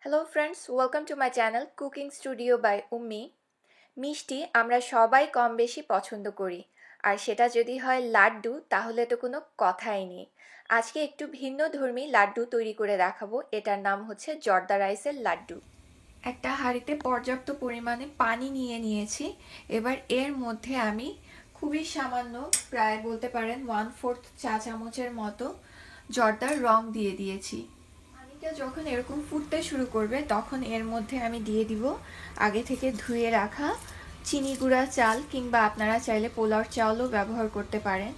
Hello friends, welcome to my channel cooking studio by Ummi. মিষ্টি আমরা সবাই কম বেশি পছন্দ করি, আর সেটা যদি হয় লাড্ডু তাহলে তো কোনো কথাই নেই। আজকে একটু ভিন্নধর্মী লাড্ডু তৈরি করে দেখাবো। এটার নাম হচ্ছে জর্দা রাইসের লাড্ডু। একটা হাঁড়িতে পর্যাপ্ত পরিমাণে পানি নিয়ে নিয়েছি। এবার এর মধ্যে আমি খুবই সামান্য, প্রায় বলতে পারেন 1/4 চা চামচের মতো জর্দার রং দিয়ে দিয়েছি। পানিটা যখন এরকম ফুটতে শুরু করবে তখন এর মধ্যে আমি দিয়ে দিব আগে থেকে ধুয়ে রাখা চিনি গুঁড়া চাল, কিংবা আপনারা চাইলে পোলাওর চালও ব্যবহার করতে পারেন।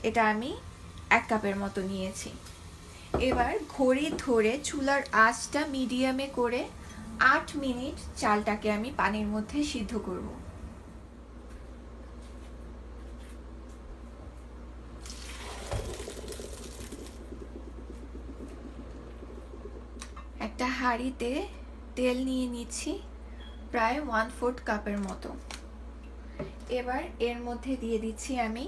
এটা আমি 1 কাপের মতো নিয়েছি। এবার ঘড়ি ধরে চুলার আঁচটা মিডিয়ামে করে 8 মিনিট চালটাকে আমি পানির মধ্যে সিদ্ধ করব। একটা হাঁড়িতে তেল নিয়ে নিচ্ছি, প্রায় 1/4 কাপের মতো। এবার এর মধ্যে দিয়ে দিচ্ছি আমি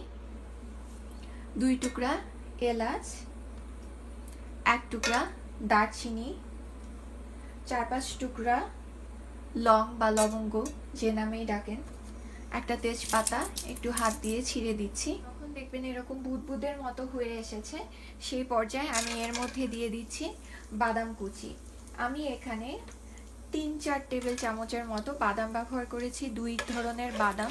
2 টুকরা এলাচ, 1 টুকরা দারচিনি, 4-5 টুকরা লং বা লবঙ্গ, যে নামেই ডাকেন, একটা তেজপাতা একটু হাত দিয়ে ছিঁড়ে দিচ্ছি। তখন দেখবেন এরকম বুদবুদের মতো হয়ে এসেছে। সেই পর্যায়ে আমি এর মধ্যে দিয়ে দিচ্ছি বাদাম কুচি। আমি এখানে 3-4 টেবিল চামচের মতো বাদাম ব্যবহার করেছি, 2 ধরনের বাদাম।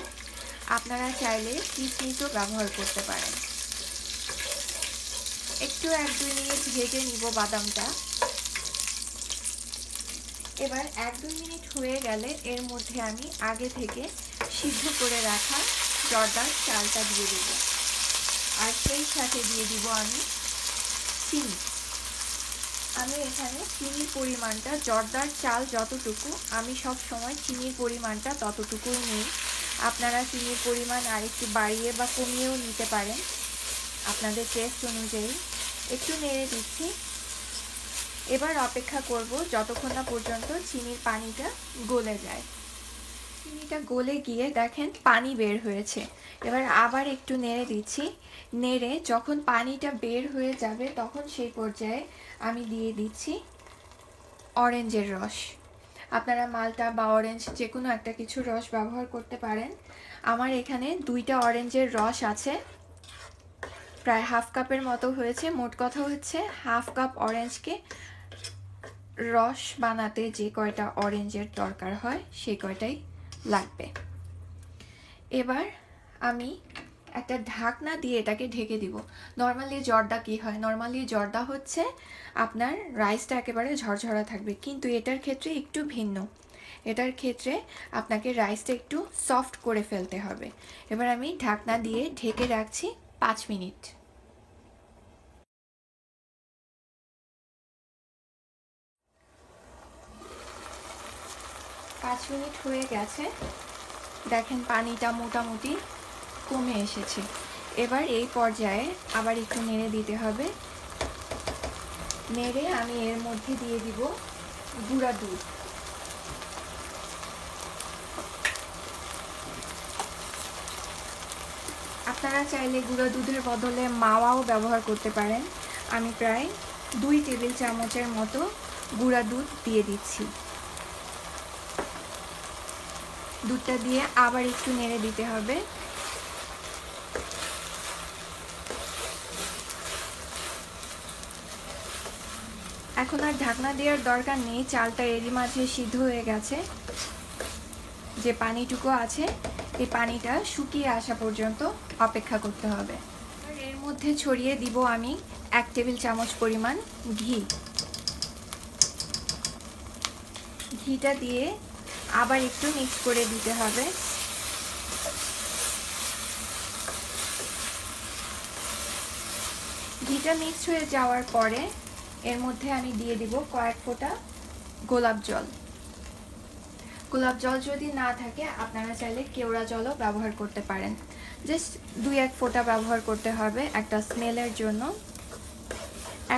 আপনারা চাইলে কিশমিশও ব্যবহার করতে পারেন। একটু 1-2 মিনিট ভেজে নিব বাদামটা। এবার 1-2 মিনিট হয়ে গেলে এর মধ্যে আমি আগে থেকে সিদ্ধ করে রাখা জর্দার চালটা দিয়ে দেব, আর সেই সাথে দিয়ে দিব আমি চিনি। আমি এখানে চিনির পরিমাণটা, জর্দার চাল যতটুকু, আমি সব সময় চিনির পরিমাণটা ততটুকুই নিই। আপনারা চিনির পরিমাণ আরেকটু বাড়িয়ে বা কমিয়েও নিতে পারেন আপনাদের টেস্ট অনুযায়ী। একটু নেড়ে দিচ্ছি। এবার অপেক্ষা করব যতক্ষণ না পর্যন্ত চিনির পানিটা গলে যায়। চিনিটা গলে গিয়ে দেখেন পানি বের হয়েছে। এবার আবার একটু নেড়ে দিচ্ছি। নেড়ে যখন পানিটা বের হয়ে যাবে তখন সেই পর্যায়ে আমি দিয়ে দিচ্ছি অরেঞ্জের রস। আপনারা মালটা বা অরেঞ্জ যে কোনো একটা কিছু রস ব্যবহার করতে পারেন। আমার এখানে 2টা অরেঞ্জের রস আছে, প্রায় 1/2 কাপের মতো হয়েছে। মোট কথা হচ্ছে 1/2 কাপ অরেঞ্জকে রস বানাতে যে কয়টা অরেঞ্জের দরকার হয় সেই কয়টাই লাগবে। এবার আমি একটা ঢাকনা দিয়ে এটাকে ঢেকে দিব। নর্মালি জর্দা কি হয়, নর্মালি জর্দা হচ্ছে আপনার রাইসটা একেবারে ঝরঝরা থাকবে, কিন্তু এটার ক্ষেত্রে একটু ভিন্ন। এটার ক্ষেত্রে আপনাকে রাইসটা একটু সফট করে ফেলতে হবে। এবার আমি ঢাকনা দিয়ে ঢেকে রাখছি 5 মিনিট। 5 মিনিট হয়ে গেছে। দেখেন পানিটা মোটামুটি কমে এসেছে। এবার এই পর্যায়ে আবার একটু নেড়ে দিতে হবে। নেড়ে আমি এর মধ্যে দিয়ে দিব গুঁড়া দুধ। আপনারা চাইলে গুঁড়া দুধের বদলে মাওয়াও ব্যবহার করতে পারেন। আমি প্রায় 2 টেবিল চামচের মতো গুঁড়া দুধ দিয়ে দিচ্ছি। দুধটা দিয়ে আবার একটু নেড়ে দিতে হবে। এখন আর ঢাকনা দেওয়ার দরকার নেই, চালটা এরই মাঝে সিদ্ধ হয়ে গেছে। যে পানিটুকু আছে এই পানিটা শুকিয়ে আসা পর্যন্ত অপেক্ষা করতে হবে। এর মধ্যে ছড়িয়ে দিব আমি 1 টেবিল চামচ পরিমাণ ঘি। ঘিটা দিয়ে আবার একটু মিক্স করে দিতে হবে। ঘিটা মিক্স হয়ে যাওয়ার পরে এর মধ্যে আমি দিয়ে দিব কয়েক ফোঁটা গোলাপ জল। গোলাপ জল যদি না থাকে আপনারা চাইলে কেওড়া জলও ব্যবহার করতে পারেন। জাস্ট 2-1 ফোঁটা ব্যবহার করতে হবে একটা স্মেলের জন্য।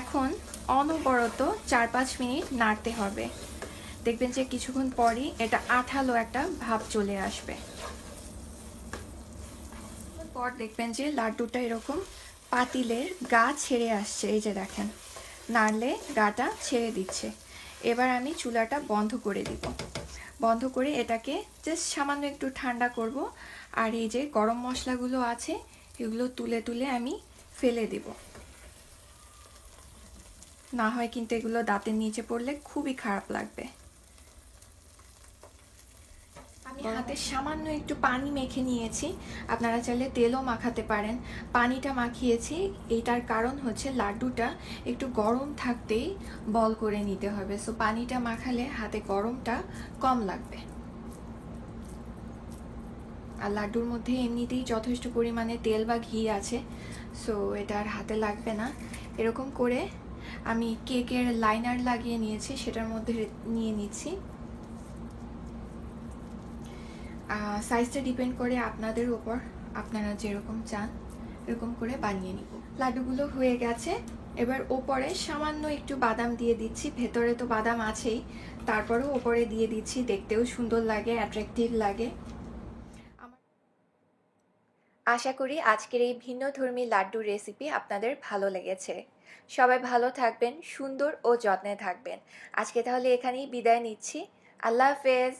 এখন অনবরত 4-5 মিনিট নাড়তে হবে। দেখবেন যে কিছুক্ষণ পরই এটা আঠালো একটা ভাব চলে আসবে। পর দেখবেন যে লাড্ডুটা এরকম পাতিলের গা ছেড়ে আসছে। এই যে দেখেন, নাড়লে গাটা ছেড়ে দিচ্ছে। এবার আমি চুলাটা বন্ধ করে দিব। বন্ধ করে এটাকে জাস্ট সামান্য একটু ঠান্ডা করব। আর এই যে গরম মশলাগুলো আছে এগুলো তুলে তুলে আমি ফেলে দেব, না হয় কিন্তু এগুলো দাঁতের নিচে পড়লে খুবই খারাপ লাগবে। আমি হাতে সামান্য একটু পানি মেখে নিয়েছি, আপনারা চাইলে তেলও মাখাতে পারেন। পানিটা মাখিয়েছি এইটার কারণ হচ্ছে লাড্ডুটা একটু গরম থাকতেই বল করে নিতে হবে, সো পানিটা মাখালে হাতে গরমটা কম লাগবে। আর লাড্ডুর মধ্যে এমনিতেই যথেষ্ট পরিমাণে তেল বা ঘি আছে, সো এটা আর হাতে লাগবে না। এরকম করে আমি কেকের লাইনার লাগিয়ে নিয়েছি, সেটার মধ্যে নিয়ে নিচ্ছি। সাইজটা ডিপেন্ড করে আপনাদের উপর, আপনারা যেরকম চান এরকম করে বানিয়ে নিব। লাড্ডুগুলো হয়ে গেছে, এবার ওপরে সামান্য একটু বাদাম দিয়ে দিচ্ছি। ভেতরে তো বাদাম আছেই, তারপরেও ওপরে দিয়ে দিচ্ছি, দেখতেও সুন্দর লাগে, অ্যাট্রাকটিভ লাগে। আশা করি আজকের এই ভিন্নধর্মী লাড্ডুর রেসিপি আপনাদের ভালো লেগেছে। সবাই ভালো থাকবেন, সুন্দর ও যত্নে থাকবেন। আজকে তাহলে এখানেই বিদায় নিচ্ছি। আল্লাহ হাফেজ।